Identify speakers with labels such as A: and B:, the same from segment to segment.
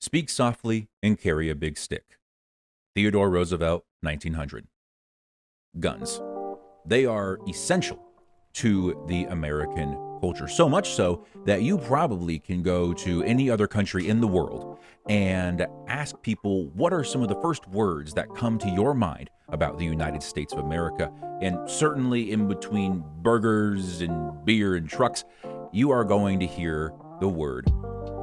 A: Speak softly and carry a big stick. Theodore Roosevelt, 1900. Guns. They are essential to the American culture. So much so that you probably can go to any other country in the world and ask people what are some of the first words that come to your mind about the United States of America. And certainly in between burgers and beer and trucks, you are going to hear the word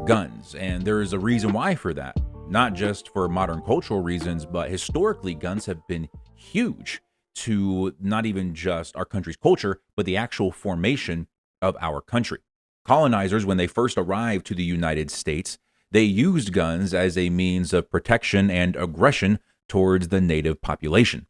A: guns. And there is a reason why for that. Not just for modern cultural reasons, but historically, guns have been huge to not even just our country's culture, but the actual formation of our country. Colonizers, when they first arrived to the United States, they used guns as a means of protection and aggression towards the native population.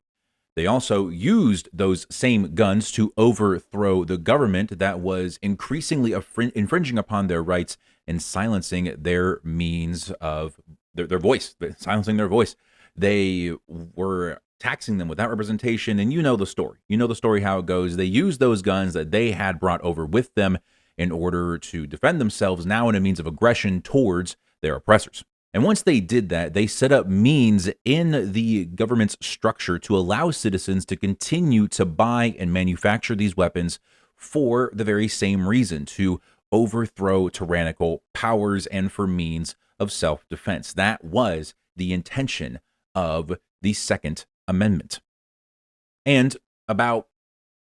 A: They also used those same guns to overthrow the government that was increasingly infringing upon their rights and silencing their means of their voice, silencing their voice. They were taxing them without representation. And you know the story. You know the story how it goes. They used those guns that they had brought over with them in order to defend themselves, now in a means of aggression towards their oppressors. And once they did that, they set up means in the government's structure to allow citizens to continue to buy and manufacture these weapons for the very same reason, to overthrow tyrannical powers and for means of self-defense. That was the intention of the Second Amendment. And about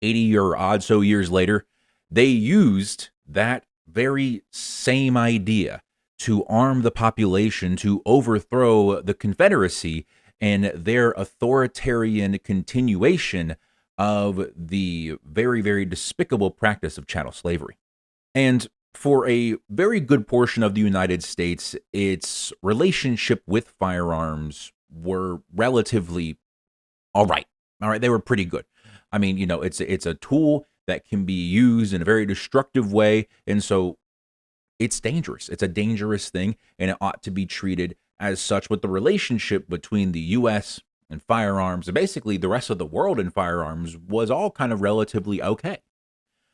A: 80 or odd so years later, they used that very same idea to arm the population to overthrow the Confederacy and their authoritarian continuation of the very, very despicable practice of chattel slavery. And for a very good portion of the United States, its relationship with firearms were relatively all right. All right, they were pretty good. I mean, it's a tool that can be used in a very destructive way, and so it's dangerous. It's a dangerous thing, and it ought to be treated as such. But the relationship between the U.S. and firearms, and basically the rest of the world and firearms, was all kind of relatively okay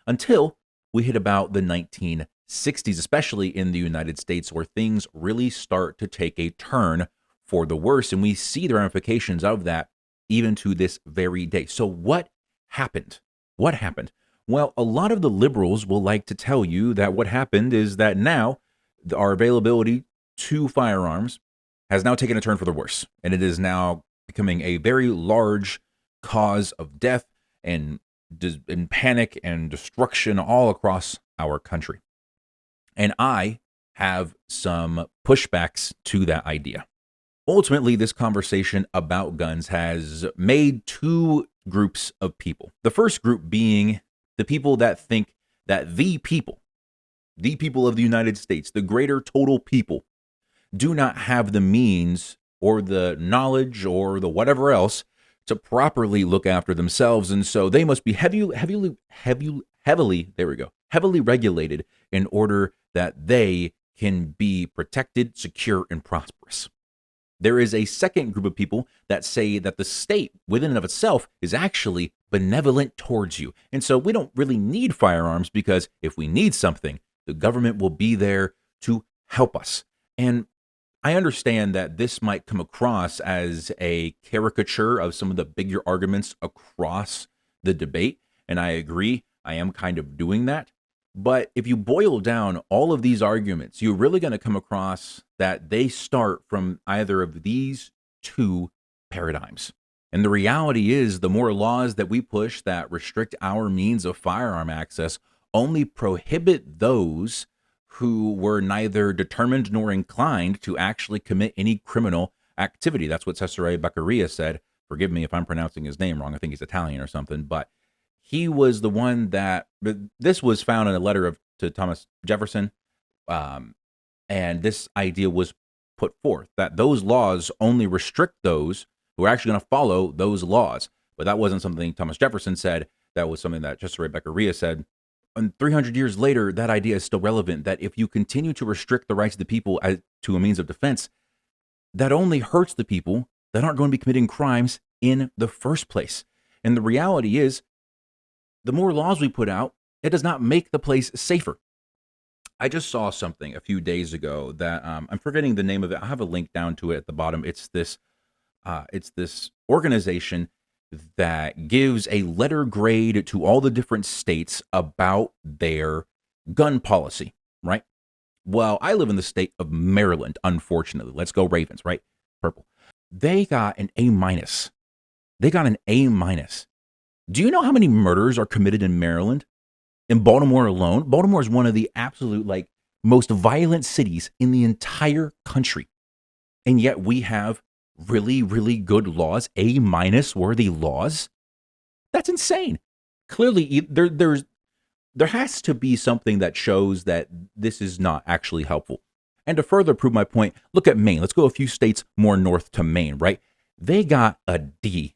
A: until we hit about the 1960s, especially in the United States, where things really start to take a turn for the worse, and we see the ramifications of that even to this very day. So what happened? What happened? Well, a lot of the liberals will like to tell you that what happened is that now our availability to firearms has now taken a turn for the worse, and it is now becoming a very large cause of death and panic and destruction all across our country. And I have some pushbacks to that idea. Ultimately, this conversation about guns has made two groups of people. The first group being the people that think that the people of the United States, the greater total people, do not have the means or the knowledge or the whatever else to properly look after themselves. And so they must be heavily regulated in order that they can be protected, secure, and prosperous. There is a second group of people that say that the state within and of itself is actually benevolent towards you. And so we don't really need firearms because if we need something, the government will be there to help us. And I understand that this might come across as a caricature of some of the bigger arguments across the debate. And I agree, I am kind of doing that. But if you boil down all of these arguments, you're really going to come across that they start from either of these two paradigms. And the reality is, the more laws that we push that restrict our means of firearm access only prohibit those who were neither determined nor inclined to actually commit any criminal activity. That's what Cesare Beccaria said. Forgive me if I'm pronouncing his name wrong. I think he's Italian or something, but he was the one that, this was found in a letter to Thomas Jefferson, and this idea was put forth that those laws only restrict those who are actually going to follow those laws. But that wasn't something Thomas Jefferson said. That was something that Cesare Beccaria said. And 300 years later, that idea is still relevant, that if you continue to restrict the rights of the people to a means of defense, that only hurts the people that aren't going to be committing crimes in the first place. And the reality is, the more laws we put out, it does not make the place safer. I just saw something a few days ago that I'm forgetting the name of it. I have a link down to it at the bottom. It's this organization that gives a letter grade to all the different states about their gun policy, right? Well, I live in the state of Maryland, unfortunately. Let's go Ravens, right? Purple. They got an A minus. They got an A minus. Do you know how many murders are committed in Maryland? In Baltimore alone? Baltimore is one of the absolute like most violent cities in the entire country. And yet we have really, really good laws, A minus worthy laws. That's insane. Clearly, there has to be something that shows that this is not actually helpful. And to further prove my point, look at Maine. Let's go a few states more north to Maine, right? They got a D.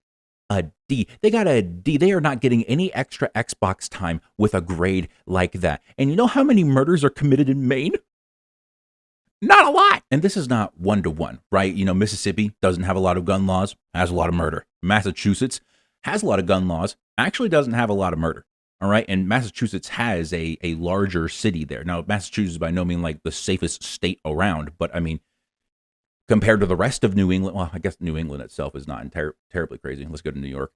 A: A D. They got a D. They are not getting any extra Xbox time with a grade like that. And you know how many murders are committed in Maine? Not a lot. And this is not one to one, right? You know, Mississippi doesn't have a lot of gun laws, has a lot of murder. Massachusetts has a lot of gun laws, actually doesn't have a lot of murder. All right. And Massachusetts has a larger city there. Now, Massachusetts is by no means like the safest state around, but I mean, compared to the rest of New England, well, I guess New England itself is not terribly crazy. Let's go to New York.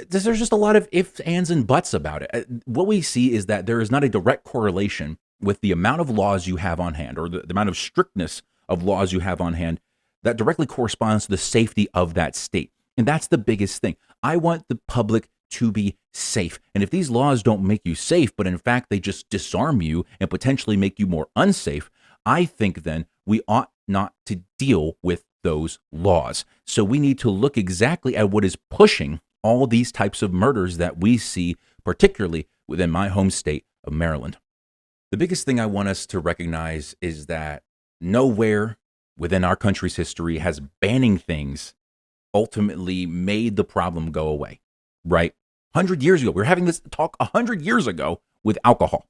A: There's just a lot of ifs, ands, and buts about it. What we see is that there is not a direct correlation with the amount of laws you have on hand or the amount of strictness of laws you have on hand that directly corresponds to the safety of that state. And that's the biggest thing. I want the public to be safe. And if these laws don't make you safe, but in fact they just disarm you and potentially make you more unsafe, I think then we ought not to deal with those laws. So we need to look exactly at what is pushing all these types of murders that we see, particularly within my home state of Maryland. The biggest thing I want us to recognize is that nowhere within our country's history has banning things ultimately made the problem go away, right? 100 years ago, we were having this talk 100 years ago with alcohol.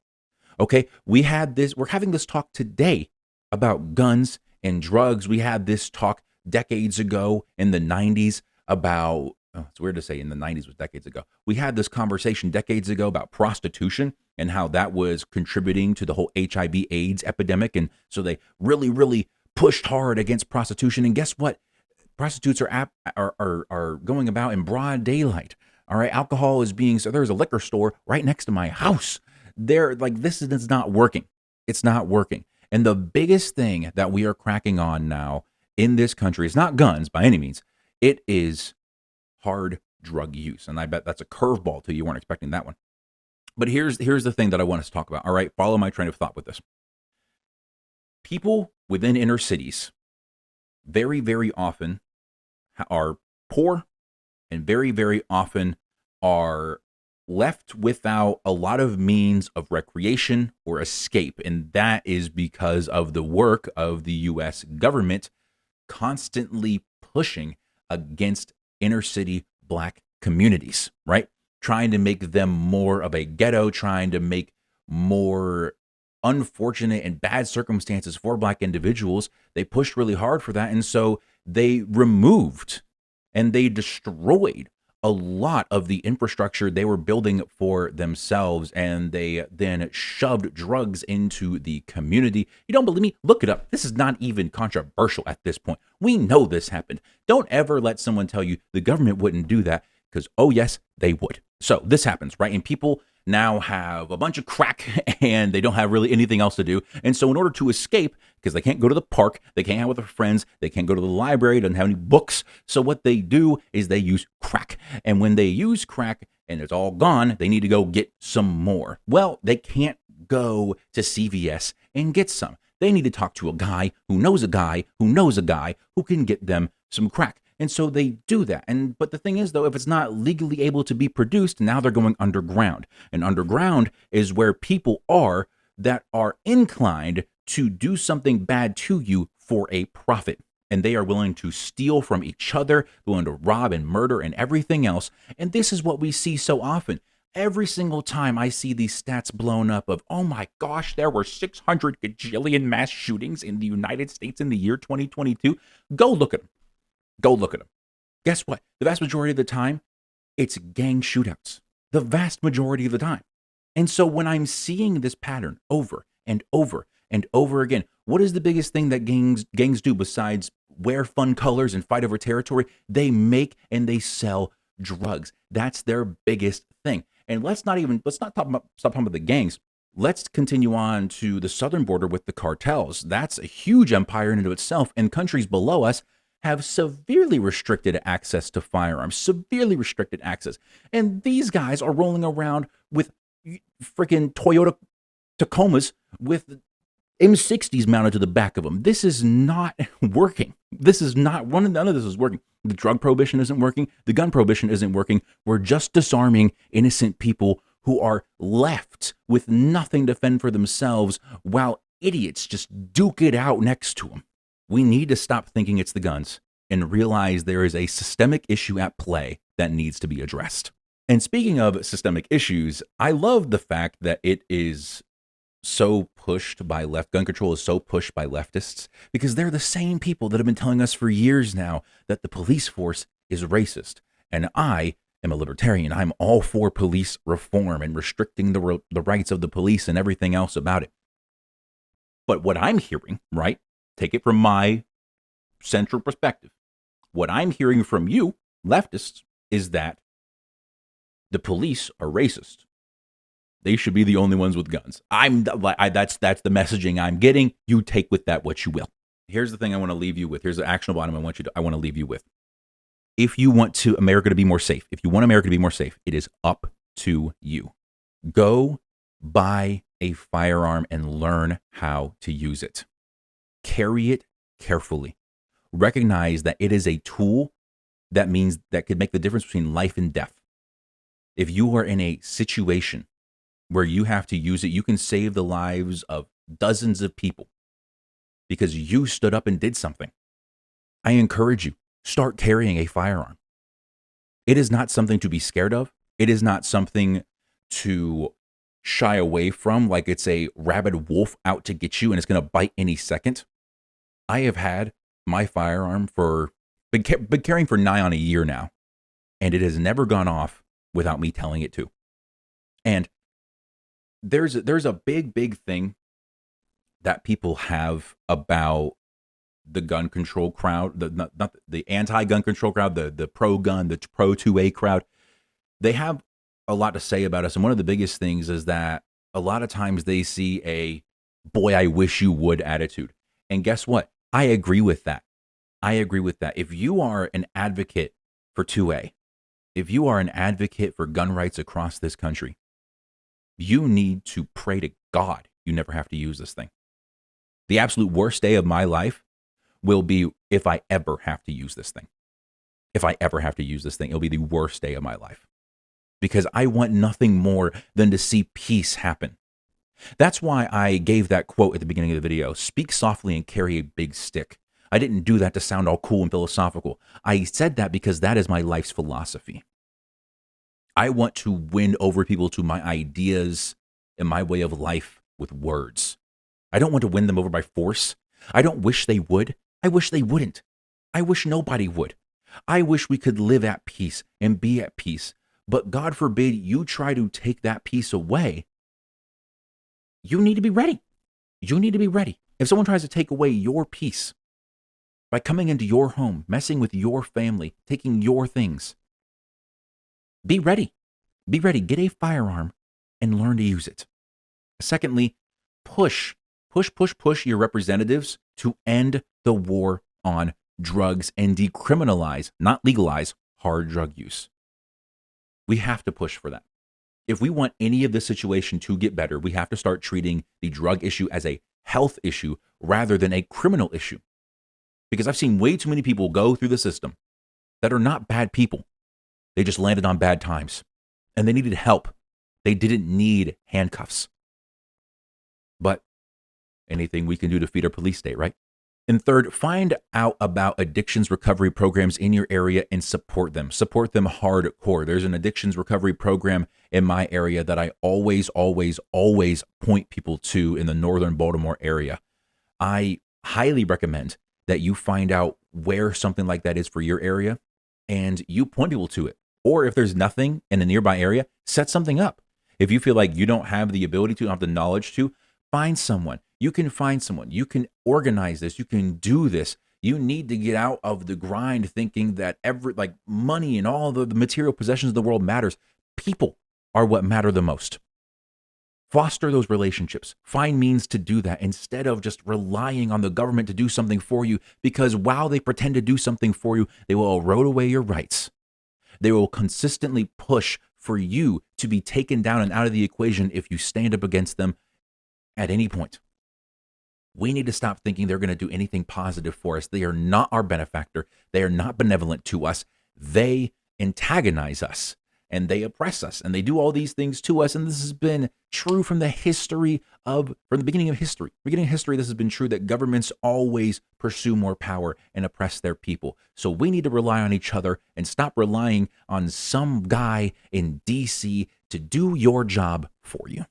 A: Okay, we're having this talk today about guns and drugs. We had this talk decades ago in the 90s about, it's weird to say in the 90s was decades ago. We had this conversation decades ago about prostitution and how that was contributing to the whole HIV AIDS epidemic. And so they really, really pushed hard against prostitution. And guess what? Prostitutes are going about in broad daylight. All right. Alcohol is being, so there's a liquor store right next to my house. They're like, this is not working. It's not working. And the biggest thing that we are cracking on now in this country is not guns by any means. It is hard drug use. And I bet that's a curveball to you. You weren't expecting that one. But here's the thing that I want us to talk about. All right, follow my train of thought with this. People within inner cities very, very often are poor and very, very often are left without a lot of means of recreation or escape. And that is because of the work of the U.S. government constantly pushing against inner city Black communities, right? Trying to make them more of a ghetto, trying to make more unfortunate and bad circumstances for Black individuals. They pushed really hard for that. And so they removed and they destroyed a lot of the infrastructure they were building for themselves. And they then shoved drugs into the community. You don't believe me? Look it up. This is not even controversial at this point. We know this happened. Don't ever let someone tell you the government wouldn't do that, because, oh, yes, they would. So this happens, right? And people now have a bunch of crack and they don't have really anything else to do. And so in order to escape, because they can't go to the park, they can't hang out with their friends, they can't go to the library, doesn't have any books. So what they do is they use crack. And when they use crack and it's all gone, they need to go get some more. Well, they can't go to CVS and get some. They need to talk to a guy who knows a guy who knows a guy who can get them some crack. And so they do that. But the thing is, though, if it's not legally able to be produced, now they're going underground. And underground is where people are that are inclined to do something bad to you for a profit. And they are willing to steal from each other, willing to rob and murder and everything else. And this is what we see so often. Every single time I see these stats blown up of, oh my gosh, there were 600 gajillion mass shootings in the United States in the year 2022. Go look at them. Go look at them. Guess what? The vast majority of the time, it's gang shootouts. The vast majority of the time. And so when I'm seeing this pattern over and over, and over again. What is the biggest thing that gangs do besides wear fun colors and fight over territory? They make and they sell drugs. That's their biggest thing. And let's not stop talking about the gangs. Let's continue on to the southern border with the cartels. That's a huge empire in and of itself, and countries below us have severely restricted access to firearms, severely restricted access. And these guys are rolling around with freaking Toyota Tacomas with M60s mounted to the back of them. This is not working. None of this is working. The drug prohibition isn't working. The gun prohibition isn't working. We're just disarming innocent people who are left with nothing to fend for themselves while idiots just duke it out next to them. We need to stop thinking it's the guns and realize there is a systemic issue at play that needs to be addressed. And speaking of systemic issues, I love the fact that it is so pushed by gun control is so pushed by leftists, because they're the same people that have been telling us for years now that the police force is racist. And I am a libertarian. I'm all for police reform and restricting the rights of the police and everything else about it. But what I'm hearing, right? Take it from my central perspective. What I'm hearing from you, leftists, is that the police are racist. They should be the only ones with guns. That's the messaging I'm getting. You take with that what you will. Here's the thing I want to leave you with. Here's the actionable item I want to leave you with. If you want America to be more safe, it is up to you. Go buy a firearm and learn how to use it. Carry it carefully. Recognize that it is a tool that could make the difference between life and death. If you are in a situation where you have to use it, you can save the lives of dozens of people because you stood up and did something. I encourage you, start carrying a firearm. It is not something to be scared of. It is not something to shy away from like it's a rabid wolf out to get you and it's going to bite any second. I have had my firearm been carrying for nigh on a year now, and it has never gone off without me telling it to. And there's a big thing that people have about the gun control crowd, not the anti-gun control crowd, the pro-gun, the pro-2A crowd. They have a lot to say about us, and one of the biggest things is that a lot of times they see a "boy, I wish you would" attitude. And guess what? I agree with that. If you are an advocate for 2A, if you are an advocate for gun rights across this country, you need to pray to God you never have to use this thing. The absolute worst day of my life will be if I ever have to use this thing. It'll be the worst day of my life, because I want nothing more than to see peace happen. That's why I gave that quote at the beginning of the video: speak softly and carry a big stick. I didn't do that to sound all cool and philosophical. I said that because that is my life's philosophy. I want to win over people to my ideas and my way of life with words. I don't want to win them over by force. I don't wish they would. I wish they wouldn't. I wish nobody would. I wish we could live at peace and be at peace. But God forbid you try to take that peace away. You need to be ready. If someone tries to take away your peace by coming into your home, messing with your family, taking your things, be ready. Get a firearm and learn to use it. Secondly, push your representatives to end the war on drugs and decriminalize, not legalize, hard drug use. We have to push for that. If we want any of this situation to get better, we have to start treating the drug issue as a health issue rather than a criminal issue. Because I've seen way too many people go through the system that are not bad people. They just landed on bad times and they needed help. They didn't need handcuffs. But anything we can do to feed our police state, right? And third, find out about addictions recovery programs in your area and support them. Support them hardcore. There's an addictions recovery program in my area that I always point people to in the northern Baltimore area. I highly recommend that you find out where something like that is for your area and you point people to it. Or if there's nothing in a nearby area, set something up. If you feel like you don't have the ability to, don't have the knowledge to, find someone. You can find someone. You can organize this. You can do this. You need to get out of the grind thinking that money and all the material possessions of the world matters. People are what matter the most. Foster those relationships. Find means to do that instead of just relying on the government to do something for you, because while they pretend to do something for you, they will erode away your rights. They will consistently push for you to be taken down and out of the equation if you stand up against them at any point. We need to stop thinking they're going to do anything positive for us. They are not our benefactor. They are not benevolent to us. They antagonize us and they oppress us and they do all these things to us. And this has been true from the beginning of history. Beginning of history, this has been true that governments always pursue more power and oppress their people. So we need to rely on each other and stop relying on some guy in DC to do your job for you.